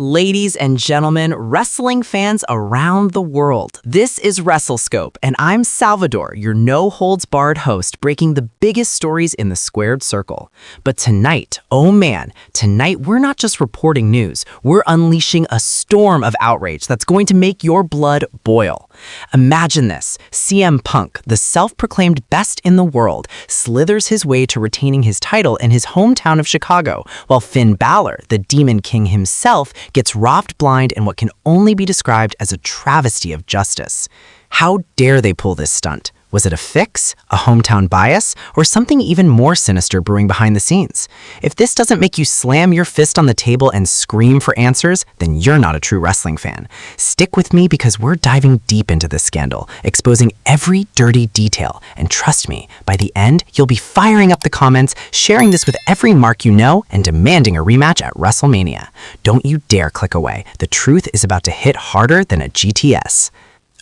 Ladies and gentlemen, wrestling fans around the world, this is Wrestle Scope, and I'm Salvador, your no-holds-barred host, breaking the biggest stories in the squared circle. But tonight, oh man, tonight we're not just reporting news, we're unleashing a storm of outrage that's going to make your blood boil. Imagine this, CM Punk, the self-proclaimed best in the world, slithers his way to retaining his title in his hometown of Chicago, while Finn Balor, the Demon King himself, gets robbed blind in what can only be described as a travesty of justice. How dare they pull this stunt? Was it a fix, a hometown bias, or something even more sinister brewing behind the scenes? If this doesn't make you slam your fist on the table and scream for answers, then you're not a true wrestling fan. Stick with me because we're diving deep into this scandal, exposing every dirty detail, and trust me, by the end, you'll be firing up the comments, sharing this with every mark you know, and demanding a rematch at WrestleMania. Don't you dare click away. The truth is about to hit harder than a GTS.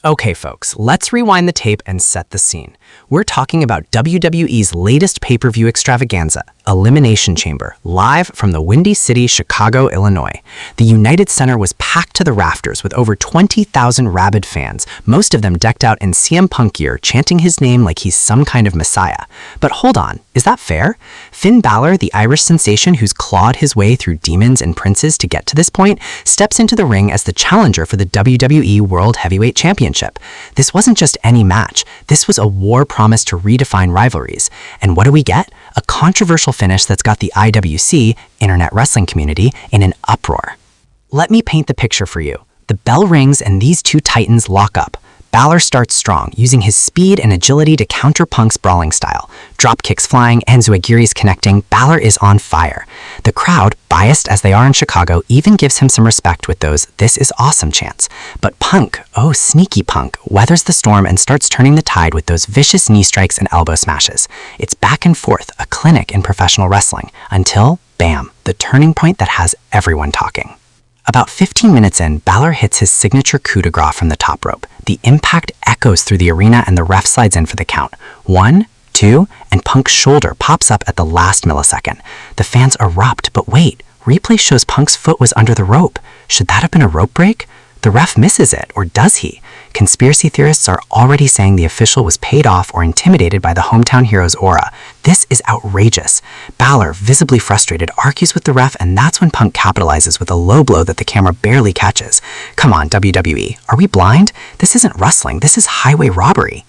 Okay, folks, let's rewind the tape and set the scene. We're talking about WWE's latest pay-per-view extravaganza, Elimination Chamber, live from the Windy City, Chicago, Illinois. The United Center was packed to the rafters with over 20,000 rabid fans, most of them decked out in CM Punk gear, chanting his name like he's some kind of messiah. But hold on, is that fair? Finn Balor, the Irish sensation who's clawed his way through demons and princes to get to this point, steps into the ring as the challenger for the WWE World Heavyweight Championship. This wasn't just any match. This was a war promised to redefine rivalries. And what do we get? A controversial finish that's got the IWC, Internet Wrestling Community, in an uproar. Let me paint the picture for you. The bell rings and these two titans lock up. Balor starts strong, using his speed and agility to counter Punk's brawling style. Drop kicks flying, and Enzuigiris connecting, Balor is on fire. The crowd, biased as they are in Chicago, even gives him some respect with those "this is awesome" chants. But Punk, oh sneaky Punk, weathers the storm and starts turning the tide with those vicious knee strikes and elbow smashes. It's back and forth, a clinic in professional wrestling, until, bam, the turning point that has everyone talking. About 15 minutes in, Balor hits his signature coup de grace from the top rope. The impact echoes through the arena and the ref slides in for the count. 1, 2, and Punk's shoulder pops up at the last millisecond. The fans erupt, but wait, replay shows Punk's foot was under the rope. Should that have been a rope break? The ref misses it, or does he? Conspiracy theorists are already saying the official was paid off or intimidated by the hometown hero's aura. This is outrageous. Balor, visibly frustrated, argues with the ref, and that's when Punk capitalizes with a low blow that the camera barely catches. Come on, WWE, are we blind? This isn't wrestling, this is highway robbery.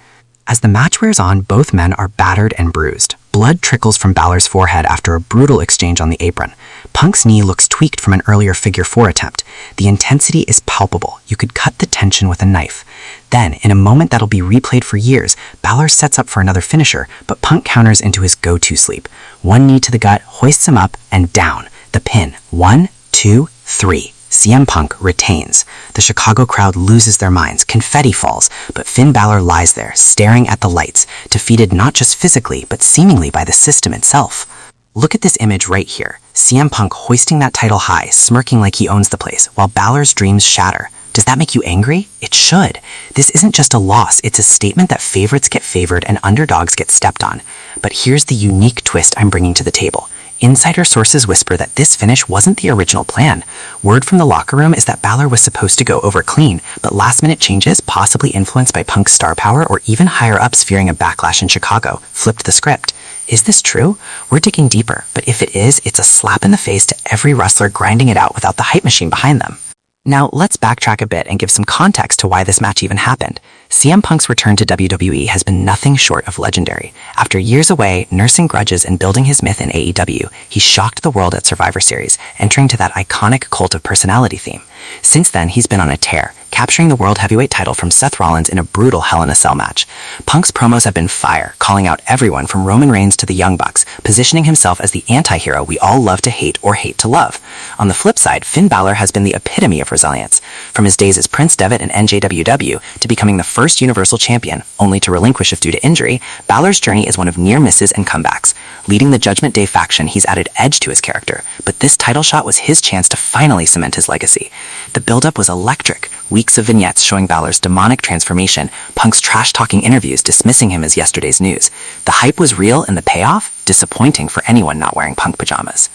As the match wears on, both men are battered and bruised. Blood trickles from Balor's forehead after a brutal exchange on the apron. Punk's knee looks tweaked from an earlier figure 4 attempt. The intensity is palpable. You could cut the tension with a knife. Then, in a moment that'll be replayed for years, Balor sets up for another finisher, but Punk counters into his go-to sleep. One knee to the gut, hoists him up, and down. The pin. 1, 2, 3. CM Punk retains. The Chicago crowd loses their minds, confetti falls, but Finn Balor lies there, staring at the lights, defeated not just physically, but seemingly by the system itself. Look at this image right here. CM Punk hoisting that title high, smirking like he owns the place, while Balor's dreams shatter. Does that make you angry? It should. This isn't just a loss, it's a statement that favorites get favored and underdogs get stepped on. But here's the unique twist I'm bringing to the table. Insider sources whisper that this finish wasn't the original plan. Word from the locker room is that Balor was supposed to go over clean, but last-minute changes, possibly influenced by Punk's star power or even higher-ups fearing a backlash in Chicago, flipped the script. Is this true? We're digging deeper, but if it is, it's a slap in the face to every wrestler grinding it out without the hype machine behind them. Now, let's backtrack a bit and give some context to why this match even happened. CM Punk's return to WWE has been nothing short of legendary. After years away, nursing grudges and building his myth in AEW, he shocked the world at Survivor Series, entering to that iconic cult of personality theme. Since then, he's been on a tear, capturing the World Heavyweight title from Seth Rollins in a brutal Hell in a Cell match. Punk's promos have been fire, calling out everyone from Roman Reigns to the Young Bucks, positioning himself as the anti-hero we all love to hate or hate to love. On the flip side, Finn Balor has been the epitome of resilience. From his days as Prince Devitt and NJWW to becoming the first Universal Champion, only to relinquish it due to injury, Balor's journey is one of near misses and comebacks. Leading the Judgment Day faction, he's added edge to his character, but this title shot was his chance to finally cement his legacy. The buildup was electric. Weeks of vignettes showing Balor's demonic transformation, Punk's trash-talking interviews dismissing him as yesterday's news. The hype was real and the payoff? Disappointing for anyone not wearing Punk pajamas.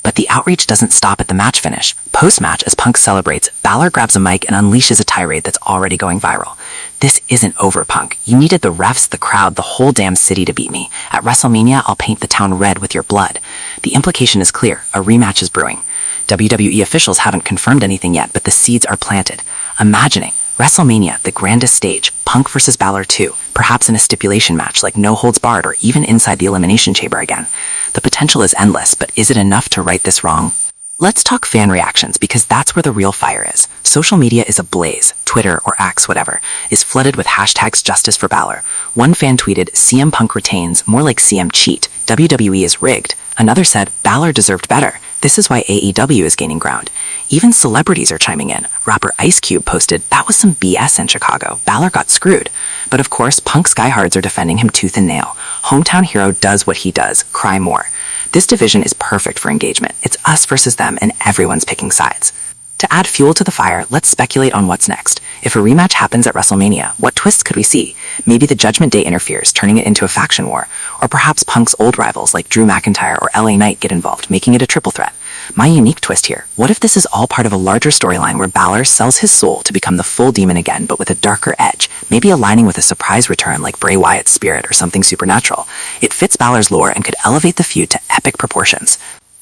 But the outrage doesn't stop at the match finish. Post-match, as Punk celebrates, Balor grabs a mic and unleashes a tirade that's already going viral. This isn't over, Punk. You needed the refs, the crowd, the whole damn city to beat me. At WrestleMania, I'll paint the town red with your blood. The implication is clear. A rematch is brewing. WWE officials haven't confirmed anything yet, but the seeds are planted. Imagining WrestleMania, the grandest stage, Punk versus Balor 2, perhaps in a stipulation match like no holds barred or even inside the Elimination Chamber again. The potential is endless, but is it enough to right this wrong? Let's talk fan reactions, because that's where the real fire is. Social media is ablaze. Twitter, or X, whatever, is flooded with hashtags justice for Balor. One fan tweeted, CM Punk retains, more like CM cheat. WWE is rigged. Another said, Balor deserved better. This is why AEW is gaining ground. Even celebrities are chiming in. Rapper Ice Cube posted, that was some BS in Chicago. Balor got screwed. But of course, Punk's diehards are defending him tooth and nail. Hometown hero does what he does. Cry more. This division is perfect for engagement. It's us versus them, and everyone's picking sides. To add fuel to the fire, let's speculate on what's next. If a rematch happens at WrestleMania, what twists could we see? Maybe the Judgment Day interferes, turning it into a faction war. Or perhaps Punk's old rivals like Drew McIntyre or LA Knight get involved, making it a triple threat. My unique twist here, what if this is all part of a larger storyline where Balor sells his soul to become the full demon again, but with a darker edge, maybe aligning with a surprise return like Bray Wyatt's spirit or something supernatural? It fits Balor's lore and could elevate the feud to epic proportions.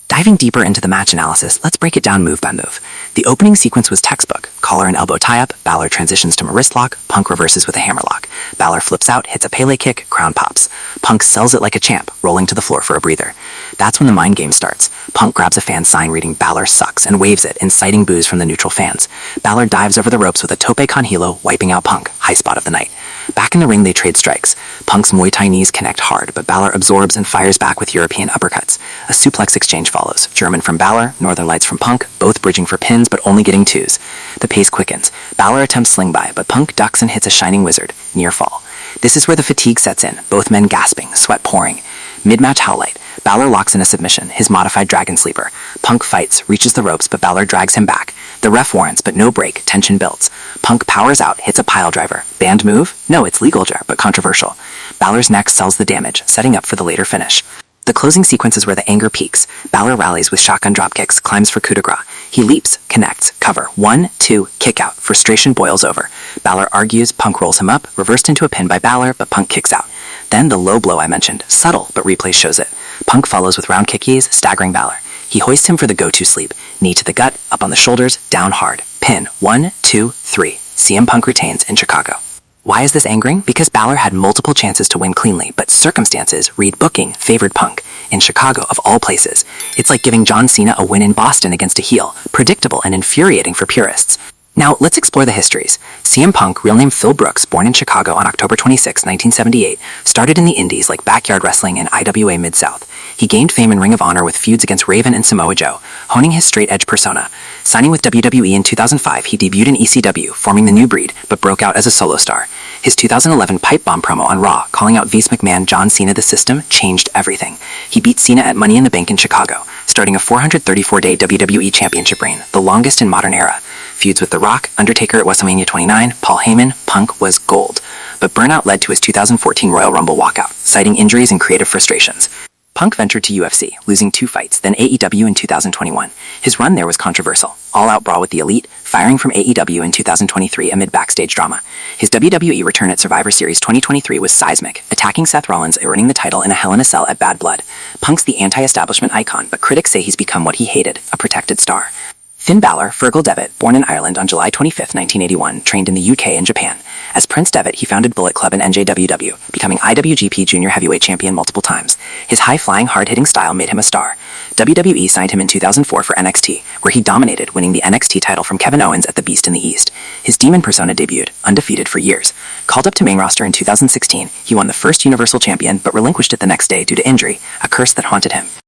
Diving deeper into the match analysis, let's break it down move by move. The opening sequence was textbook. Collar and elbow tie-up, Balor transitions to a wrist lock, Punk reverses with a hammerlock. Balor flips out, hits a Pele kick, crown pops. Punk sells it like a champ, rolling to the floor for a breather. That's when the mind game starts. Punk grabs a fan sign reading Balor sucks and waves it, inciting boos from the neutral fans. Balor dives over the ropes with a tope con hilo, wiping out Punk, high spot of the night. Back in the ring, they trade strikes. Punk's Muay Thai knees connect hard, but Balor absorbs and fires back with European uppercuts. A suplex exchange follows. German from Balor, Northern Lights from Punk, both bridging for pins but only getting twos. The pace quickens. Balor attempts sling by, but Punk ducks and hits a shining wizard. Near fall. This is where the fatigue sets in, both men gasping, sweat pouring. Mid-match howlite. Balor locks in a submission, his modified dragon sleeper. Punk fights, reaches the ropes, but Balor drags him back. The ref warns, but no break, tension builds. Punk powers out, hits a pile driver. Banned move? No, it's legal, but controversial. Balor's neck sells the damage, setting up for the later finish. The closing sequence is where the anger peaks. Balor rallies with shotgun dropkicks, climbs for coup de grace. He leaps, connects, cover. 1, 2, kick out. Frustration boils over. Balor argues, Punk rolls him up, reversed into a pin by Balor, but Punk kicks out. Then the low blow I mentioned, subtle, but replay shows it. Punk follows with round kickies, staggering Balor. He hoists him for the go-to sleep. Knee to the gut, up on the shoulders, down hard. Pin. 1, 2, 3. CM Punk retains in Chicago. Why is this angering? Because Balor had multiple chances to win cleanly, but circumstances, read booking, favored Punk. In Chicago, of all places. It's like giving John Cena a win in Boston against a heel. Predictable and infuriating for purists. Now, let's explore the histories. CM Punk, real name Phil Brooks, born in Chicago on October 26, 1978, started in the indies like backyard wrestling and IWA Mid-South. He gained fame in Ring of Honor with feuds against Raven and Samoa Joe, honing his straight-edge persona. Signing with WWE in 2005, he debuted in ECW, forming the New Breed, but broke out as a solo star. His 2011 pipe bomb promo on Raw, calling out Vince McMahon, John Cena, the System, changed everything. He beat Cena at Money in the Bank in Chicago, starting a 434-day WWE Championship reign, the longest in modern era. Feuds with The Rock, Undertaker at WrestleMania 29, Paul Heyman, Punk was gold. But burnout led to his 2014 Royal Rumble walkout, citing injuries and creative frustrations. Punk ventured to UFC, losing 2 fights, then AEW in 2021. His run there was controversial. All-out brawl with the Elite, firing from AEW in 2023 amid backstage drama. His WWE return at Survivor Series 2023 was seismic, attacking Seth Rollins, earning the title in a Hell in a Cell at Bad Blood. Punk's the anti-establishment icon, but critics say he's become what he hated, a protected star. Finn Balor, Fergal Devitt, born in Ireland on July 25, 1981, trained in the UK and Japan. As Prince Devitt, he founded Bullet Club and NJWW, becoming IWGP Junior Heavyweight Champion multiple times. His high-flying, hard-hitting style made him a star. WWE signed him in 2004 for NXT, where he dominated, winning the NXT title from Kevin Owens at the Beast in the East. His Demon persona debuted, undefeated for years. Called up to main roster in 2016, he won the first Universal Champion, but relinquished it the next day due to injury, a curse that haunted him.